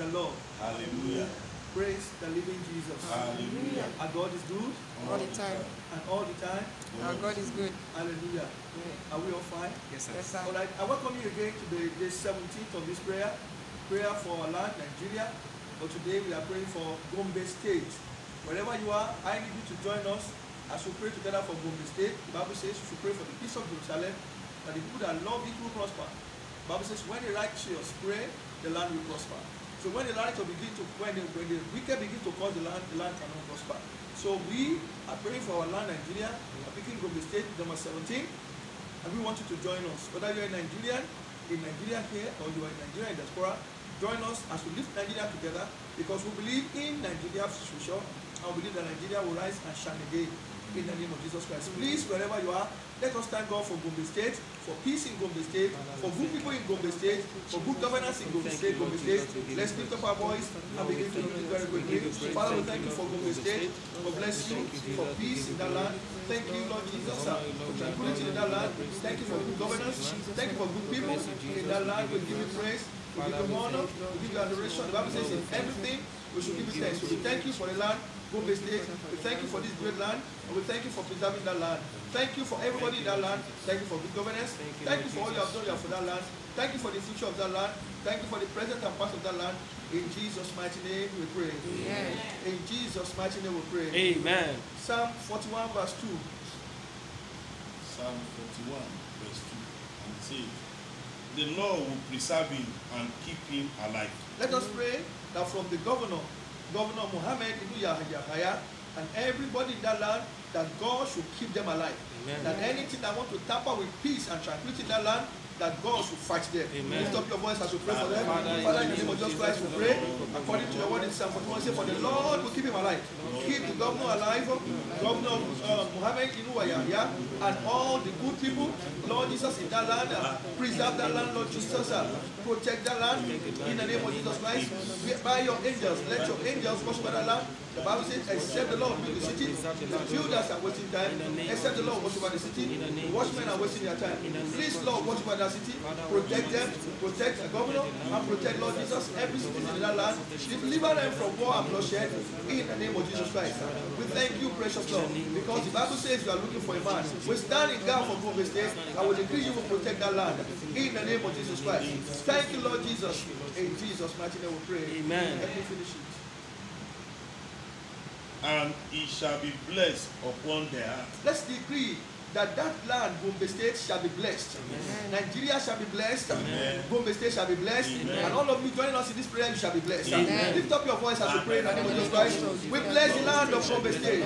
the Lord. Hallelujah. Praise the living Jesus. Hallelujah. Our God is good. All the time. And all the time. Our God is good. Hallelujah. Yeah. Are we all fine? Yes, sir. Yes, sir. All right. I welcome you again to the 17th of this prayer. Prayer for our land, Nigeria. But today we are praying for Gombe State. Wherever you are, I need you to join us as we pray together for Gombe State. The Bible says we should pray for the peace of Jerusalem, that the people that love it will prosper. The Bible says when the righteous pray, the land will prosper. So when the righteous when the wicked begin to cause the land cannot prosper. So we are praying for our land, Nigeria. We are picking Gombe State, number 17, and we want you to join us. Whether you're in Nigeria here, or you are in Nigeria in diaspora, join us as we lift Nigeria together, because we believe in Nigeria's future, and we believe that Nigeria will rise and shine again in the name of Jesus Christ. Please, wherever you are, let us thank God for Gombe State, for peace in Gombe State, for good people in Gombe State, for good governance in Gombe State, Let's lift up our voice and begin to do this very quickly. Father, we thank you for Gombe State. God bless you for peace in that land. Thank you, Lord Jesus, for tranquility in that land. Thank you for good governance. Thank you for good people in that land. We give you praise. We give you honor. We give you adoration. The Bible says in everything we should give you thanks. So we thank you for the land, Gombe State. We thank you for this great land, and we thank you for preserving that land. Thank you for everybody in that land. Thank you for good governance. Thank you for all you have done for that land. Thank you for the future of that land. Thank you for the present and past of that land. In Jesus' mighty name we pray. Amen. In Jesus' mighty name we pray. Amen. Psalm 41 verse 2. Psalm 41 verse 2. And it says, the Lord will preserve him and keep him alive. Let us pray that from the Governor Mohammed Ibn Yahya, and everybody in that land, that God should keep them alive. Amen. That anything that want to tamper with peace and tranquility in that land, that God should fight them. Amen. Lift up your voice as we pray for them. Father, in the name of Jesus Christ, we pray. According to your word in Psalm 41, say, for the Lord will keep him alive. Keep the governor alive, Governor Mohammed Ibn Yahya, and all the good people, Lord Jesus, in that land. Preserve that land, Lord Jesus. Protect that land in the name of Jesus Christ. By your angels, let your angels watch over that land. The Bible says, except the Lord build the city, the builders are wasting time. Except the Lord watch over the city, the watchmen are wasting their time. Please, Lord, watch over that city. Protect them, protect the governor, and protect, Lord Jesus, every citizen in that land. Deliver them from war and bloodshed in the name of Jesus Christ. We thank you, precious Lord, because the Bible says you are looking for a man. We stand in gap for Gombe State, and we decree you will protect that land in the name of Jesus Christ. Thank you, Lord Jesus. In Jesus' mighty name we pray. Amen. Let me finish it. And he shall be blessed upon their heart. Let's decree that land, Gombe State, shall be blessed. Amen. Nigeria shall be blessed. Amen. Gombe State shall be blessed. Amen. And all of you joining us in this prayer, you shall be blessed. Amen. Lift up your voice as we pray in the name of Jesus Christ. We bless the land of Gombe State.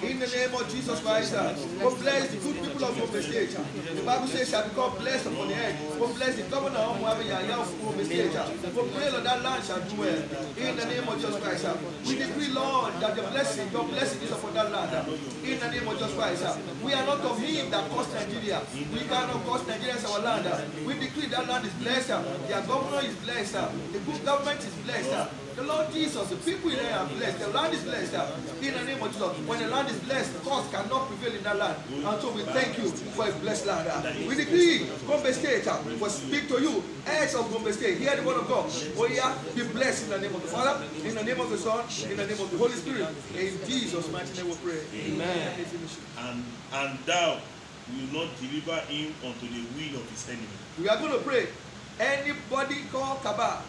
In the name of Jesus Christ. We bless the good people of Gombe State. The Bible says shall become blessed upon the earth. We bless the governor of Muhammad Yahya of Gombe State. We pray that that land shall do well. In the name of Jesus Christ. We decree, Lord, that your blessing is upon that land. In the name of Jesus Christ. We are not of him that caused Nigeria. We cannot cause Nigeria as our land. We decree that land is blessed. Their governor is blessed. The good government is blessed. The Lord Jesus, the people in there are blessed. The land is blessed. In the name of Jesus. When the land is blessed, cause cannot prevail in that land. And so we thank you for a blessed land. We decree, Gombe State will speak to you. Heirs of Gombe State, hear the word of God. Oh yeah, be blessed in the name of the Father, in the name of the Son, in the name of the Holy Spirit. In Jesus' mighty name we pray. Amen. And thou will not deliver him unto the will of his enemy. We are going to pray. Anybody called Kaba,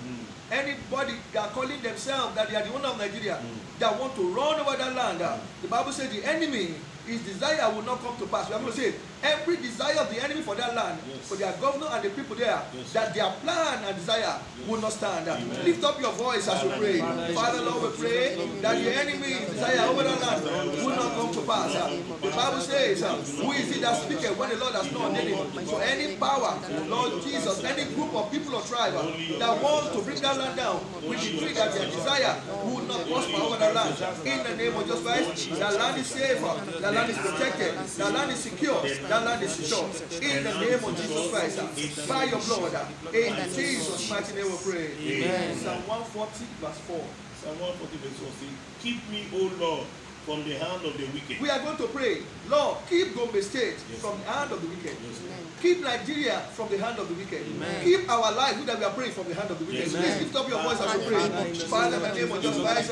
anybody that are calling themselves that they are the owner of Nigeria, that want to run over that land, the Bible says the enemy, his desire will not come to pass. We are going to say every desire of the enemy for that land, for their governor and the people there, that their plan and desire will not stand. Lift up your voice as you pray. Father, Lord, we pray that the enemy's desire over that land will not come to pass. The Bible says, who is it that speaketh when the Lord has not ordained him? So any power, Lord Jesus, any group of people or tribe that want to bring that land down, we decree that their desire will not prosper over that land. In the name of Jesus Christ, that land is safe, that land is protected, that land is secure, that land is secure. In the name of Jesus Christ, by your blood, in Jesus' mighty name we pray. Amen. Psalm 140 verse 4. Psalm 140 verse 4 says, keep me, O Lord, from the hand of the wicked. We are going to pray, Lord, keep Gombe State Yes. from the hand of the wicked. Yes. Keep Nigeria from the hand of the wicked. Amen. Keep our life, that we are praying, from the hand of the wicked. Yes. Please lift up your voice as you pray. Father, in the name of Jesus Christ,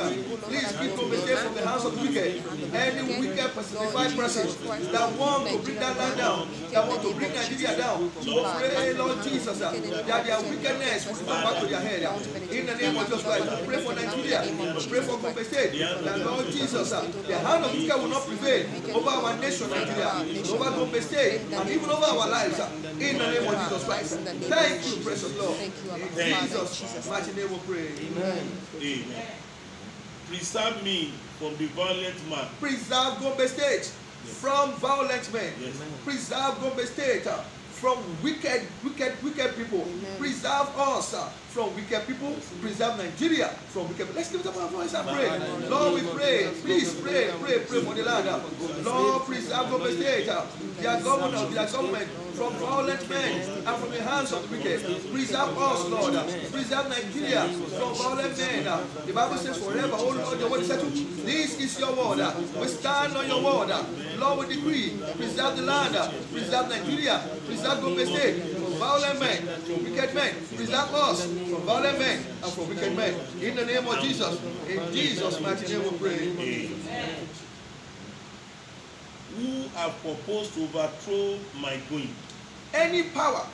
please keep Gombe State from the hands of the wicked. Any wicked personified person that want to bring that land down, that want to bring Nigeria down, we pray, Lord Jesus, that their wickedness will come back to their head. In the name of Jesus Christ, we pray for Nigeria. We pray for Gombe State. That Lord Jesus, the hand of the wicked will not prevail over our nation, Nigeria, over Gombe State, and even over our lives. In the name of Jesus Christ. Thank you, precious Lord. In Jesus' mighty name we pray. Amen. Amen. Preserve me from the violent man. Preserve Gombe State from violent men. Yes. Preserve Gombe State from wicked people. Amen. Preserve us from wicked people. Preserve Nigeria from wicked people. Let's lift up our voice and pray. Lord, we pray. Please pray for the land. Lord, preserve Gombe State, their governor, their government from violent men and from the hands of the wicked. Preserve us, Lord. Preserve Nigeria from violent men. The Bible says forever, oh Lord, your word is settled. This is your word. We stand on your word. Lord, we decree, preserve the land, preserve Nigeria, preserve Gombe State from violent men, from wicked men. Preserve us from violent men and from wicked men. In the name of Jesus. In Jesus' mighty name we pray. Amen. Who have proposed to overthrow my going? Any power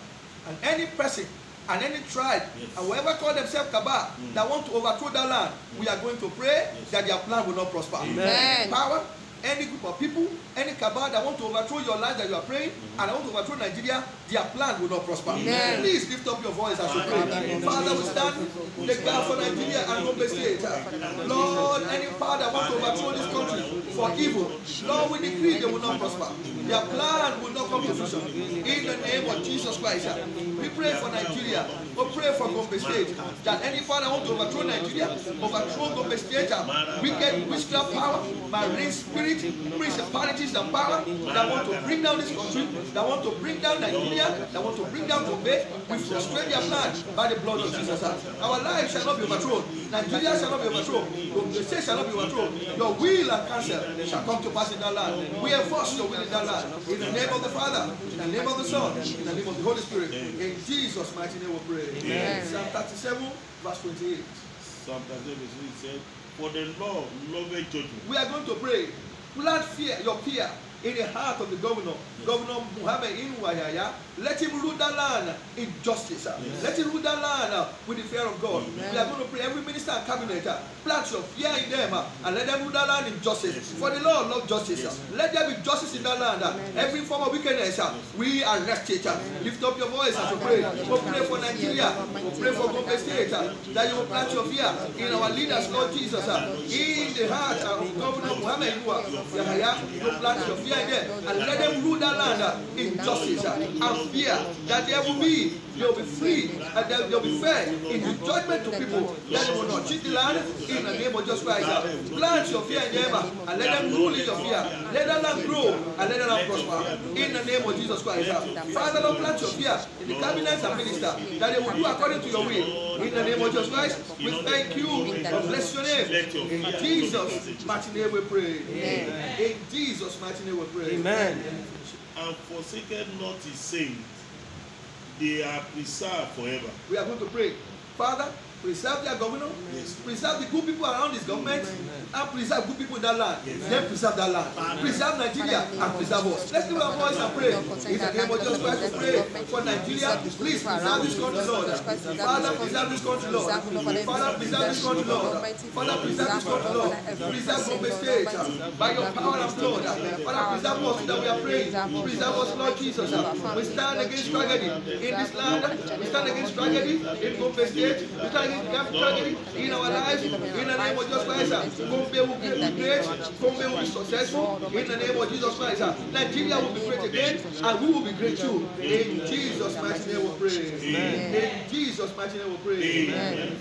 and any person and any tribe and whoever call themselves Kaaba that want to overthrow that land, we are going to pray that their plan will not prosper. Amen. Power, any group of people, any Kaaba that want to overthrow your life that you are praying, and want to overthrow Nigeria, their plan will not prosper. Amen. Please lift up your voice as you pray. Father, we stand the gap for Nigeria and Gombe State. Lord, any power that want to overthrow this country for evil, Lord, we decree they will not prosper. Their plan will not come to fruition. In the name of Jesus Christ, we pray for Nigeria. We pray for Gombe State, that any power that want to overthrow Nigeria, overthrow Gombe State, wicked witchcraft power, marine spirit, principalities and power that want to bring down this country, that want to bring down Nigeria, that want to bring down Gombe, we frustrate their plan by the blood of Jesus. Our lives shall not be overthrown. Nigeria shall not be overthrown. Gombe State shall not be overthrown. Your will and counsel shall come to pass in that land. We enforce your will in that land. In the name of the Father, in the name of the Son, in the name of the Holy Spirit. In Jesus' mighty name we pray. Amen. Psalm 37, verse 28. Psalm 37 said, for the Lord loveth judgment. We are going to pray. Plant fear, your fear, in the heart of the governor, Governor Muhammad Inuayaya. Let him rule that land in justice. Let him rule that land with the fear of God. We are going to pray, every minister and cabinet, plant your fear in them and let them rule that land in justice. For the Lord loves justice. Let there be justice in that land. Every form of wickedness, we arrest it. Lift up your voice as you pray. We pray for Nigeria. We pray for Gombe State, that you will plant your fear in our leaders, Lord Jesus. In the heart of Governor Muhammad Inuayaya, you plant your fear in them and let them rule that land in justice and fear, that they will be free and they will be fair in the judgment to people, that they will not cheat the land in the name of Jesus Christ. Plant your fear in them and let them rule in your fear. Let that land grow and let that land prosper in the name of Jesus Christ. Father, Lord, plant your fear in the cabinet and minister, that they will do according to your will. In the name of Jesus Christ, we thank you and bless your name. In Jesus' mighty name we pray. Amen. In Jesus' mighty name we pray. Amen. And forsaken not his saints, they are preserved forever. We are going to pray. Father, preserve their governor, preserve the good people around this government, and preserve good people in that land. Then preserve that land. Preserve Nigeria and preserve us. Let's do our voice and pray. In the name of Jesus Christ, we pray for Nigeria. Please preserve this country, Lord. Father, preserve this country, Lord. Father, preserve this country, Lord. Father, preserve this country, Lord. Preserve Gombe State by your power and blood. Father, preserve us that we are praying. Preserve us, Lord Jesus. We stand against tragedy in this land. We stand against tragedy in Gombe State. We stand tragedy in our lives. In the name of Jesus Christ, Gombe will be great. Gombe will be successful. In the name of Jesus Christ, Nigeria will be great again, and we will be great too. In Jesus' mighty name we pray. Amen. In Jesus' mighty name we pray. Amen.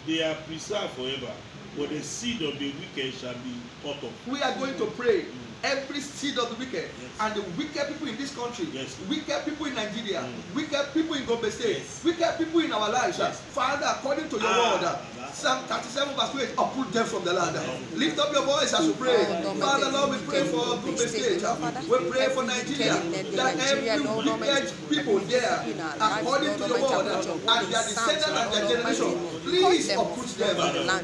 They are preserved forever, but the seed of the wicked shall be cut off. We are going to pray. every seed of the wicked and the wicked people in this country, wicked people in Nigeria, wicked people in Gombe State, wicked people in our lives. Father, according to your word, Psalm 37 verse 8, uproot them from the land. Lift up your voice as you pray. Father, Lord, we pray for Gombe State. We pray for Nigeria, that every wicked people there, according to your word, and their descendants and their generation, please uproot them.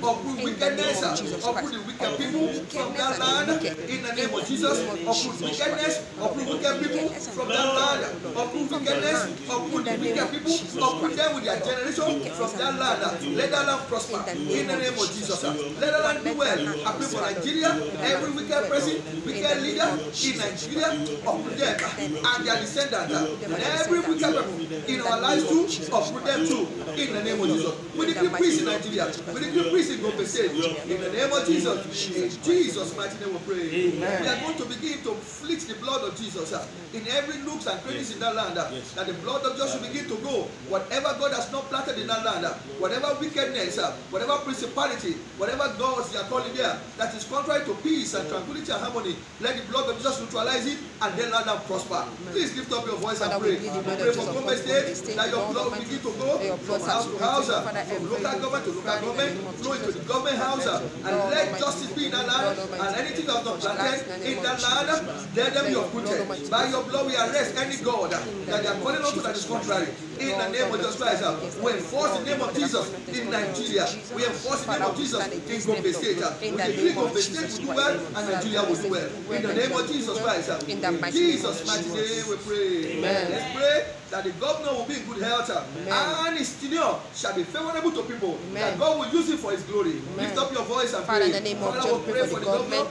Uproot wickedness, uproot the wicked people from that land in the name of Jesus. Uproot wickedness, uproot wicked people from that land. Uproot wickedness, uproot the wicked people, uproot them with their generation from that land. Let that land prosper in the name of Jesus. Let that land do well. I pray for Nigeria, every wicked person, wicked leader in Nigeria, uproot them and their descendants. And every wicked person in our lives too, uproot them too in the name of Jesus. We decree peace in Nigeria. We decree peace in Gombe State. In the name of Jesus. In Jesus' mighty name we pray. Amen. We are going to begin to flit the blood of Jesus in every nooks and crannies in that land. That the blood of Jesus will begin to go. Whatever God has not planted in that land, whatever wickedness, whatever principality, whatever gods they are calling there, that is contrary to peace and tranquility and harmony, let the blood of Jesus neutralize it and then let them prosper. Please lift up your voice and pray. Pray for Gombe State, that your blood will begin to go from house to house, from local government to local government, flow into the government house, and let justice be in that land, and anything that is not planted in that land, let them be uprooted. By your blood we arrest any god that they are calling on to that is contrary. In the name of Jesus Christ, we enforce the name of Jesus in Nigeria. We enforce the name of Jesus in Gombe State. We decree Gombe State will do well and Nigeria will do well. In the name of Jesus Christ, in Jesus' mighty name we pray. Amen. Let's pray that the governor will be in good health and his tenure shall be favorable to people. That God will use it for his glory. Lift up your voice and pray. Father, in the name of Jesus, we pray for the government,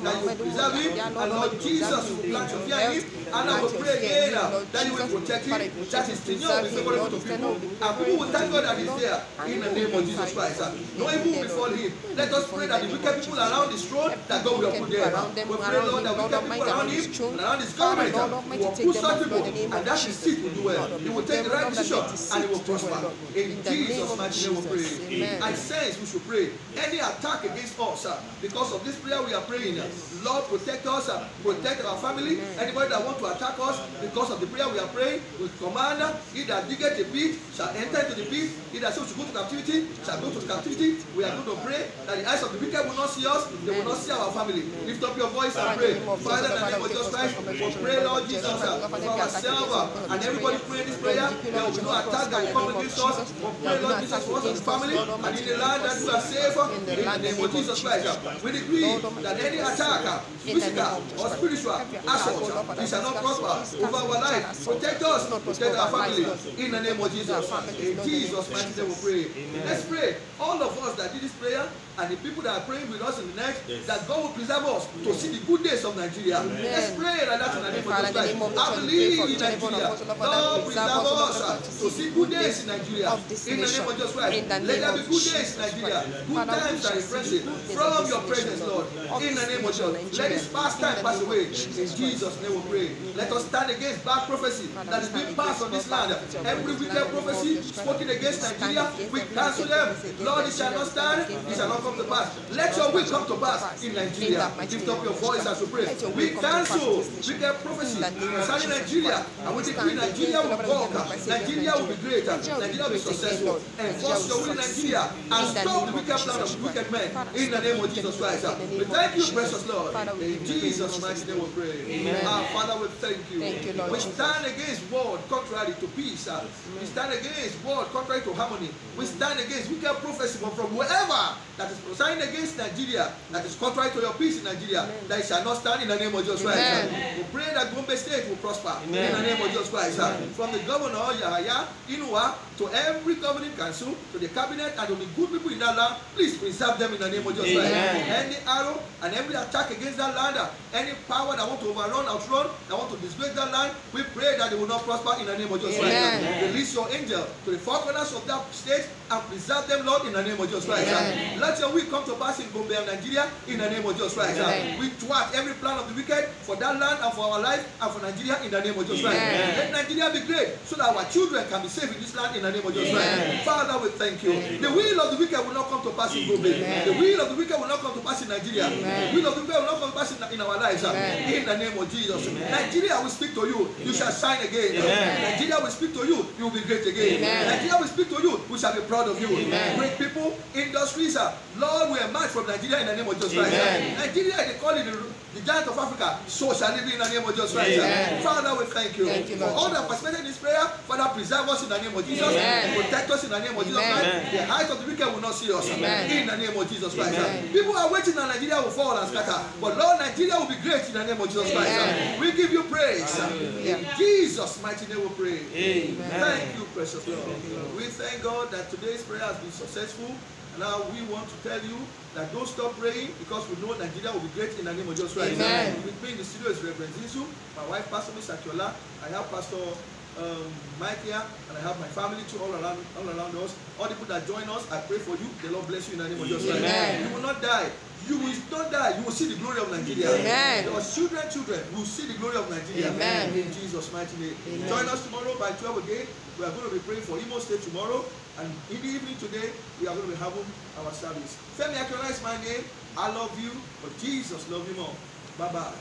that you will preserve him, and Lord Jesus will plant your fear in him, and I will pray again that you will protect him, that his tenure will be favorable to people, and people will thank God that he's there in the name of Jesus Christ. No evil will befall him. Let us pray that the wicked people around his throne, that God will put there. We pray, Lord, that wicked people around him and around his government will put such people, and that his seat will do well. He will take the right decision and he will prosper. In Jesus' mighty name we pray. I sense we should pray. Any attack against us because of this prayer we are praying, Lord, protect us, protect our family. Anybody that wants to attack us because of the prayer we are praying, we command either diggeth a pit shall enter into the pit, either so should go to captivity shall go to captivity. We are going to pray that the eyes of the wicked will not see us, they will not see our family. Lift up your voice and pray. Father, in the name of Jesus Christ, we pray, Lord Jesus, for ourselves and everybody pray this prayer. There will be no attack that will come against us. We pray, Lord Jesus, for us and family and in the land that we are safe. In the name of Jesus Christ, we decree that any attack, physical or spiritual, assault, it shall not prosper over our life. Protect us, protect our family. In the name of Jesus. In Jesus' mighty name we pray. Let's pray. All of us that did this prayer and the people that are praying with us in the next, that God will preserve us to see the good days of Nigeria. Let's pray that that's in the name of Jesus Christ. I believe in Nigeria. Lord, preserve us to see good days in Nigeria. In the name of Jesus Christ. Let there be good days in Nigeria. Good times are refreshing from your presence, Lord. In the name of Jesus. Let this past time pass away. In Jesus' name we pray. Let us stand against bad prophecy that is being passed on this land. Every wicked prophecy spoken against Nigeria, we cancel them. Lord, it shall not stand, it shall not come to pass. Let your will come to pass in Nigeria. Lift up your voice as we pray. We cancel wicked prophecy concerning Nigeria, and we decree Nigeria will walk, Nigeria will be great, Nigeria will be successful. Enforce your will in Nigeria and stop the wicked plan of wicked men in the name of Jesus Christ. We thank you, precious Lord. In Jesus' mighty name we pray. Our Father, we thank you. We stand against word contrary to peace. We stand against word contrary to harmony. We stand against wicked prophecy from wherever that is proceeding against Nigeria, that is contrary to your peace in Nigeria, that it shall not stand in the name of Jesus Christ. We pray that Gombe State will prosper in the name of Jesus Christ. From the governor, Yahaya, Inua, to every governing council, to the cabinet, and to the good people in that land, please preserve them in the name of Jesus Christ. Any arrow and every attack against that land, any power that want to overrun, outrun, that want to disgrace that land, we pray that they will not prosper in the name of Jesus Christ. Release your angel to the four corners of that state and preserve them, Lord, in the name of Jesus Christ. Let your will come to pass in Gombe and Nigeria in the name of Jesus Christ. We thwart every plan of the wicked for that land and for our life and for Nigeria in the name of Jesus Christ. Let Nigeria be great so that our children can be safe in this land in the name of Jesus Christ. Father, we thank you. The will of the wicked will not come to pass in Gombe. The will of the wicked will not come to pass in Nigeria. The will of the wicked will not come to pass in our lives. In the name of Jesus. Nigeria will speak to you. You shall shine again. Nigeria will speak to you. You will be great again. Nigeria will speak to you. We shall be proud of you. Great people, industries, Lord, we emerge from Nigeria in the name of Jesus Christ. Nigeria, they call it the giant of Africa. So shall it be in the name of Jesus Christ. Father, we thank you for all that participated in this prayer. Father, preserve us in the name of Jesus. Protect us in the name of Jesus Christ. The height of the wicked will not see us. In the name of Jesus Christ. People are waiting that Nigeria will fall and scatter. But Lord, Nigeria will be great in the name of Jesus Christ. We give you praise. In Jesus' mighty name we pray. Thank you, precious Lord. We thank God that today's prayer has been successful. And now we want to tell you that don't stop praying, because we know Nigeria will be great in the name of Jesus Christ. With me in the studio is Reverend Zisu, my wife Pastor Miss Akiola. I have Pastor Mike here, and I have my family too all around us. All the people that join us, I pray for you. The Lord bless you in the name of Jesus Christ. You will not die. You will not die. You will see the glory of Nigeria. Your children will see the glory of Nigeria. In Jesus' mighty name. Join us tomorrow by 12 again. We are going to be praying for Imo State tomorrow. And in the evening today, we are going to be having our service. Femi Akiola is my name. I love you, but Jesus loves you more. Bye-bye.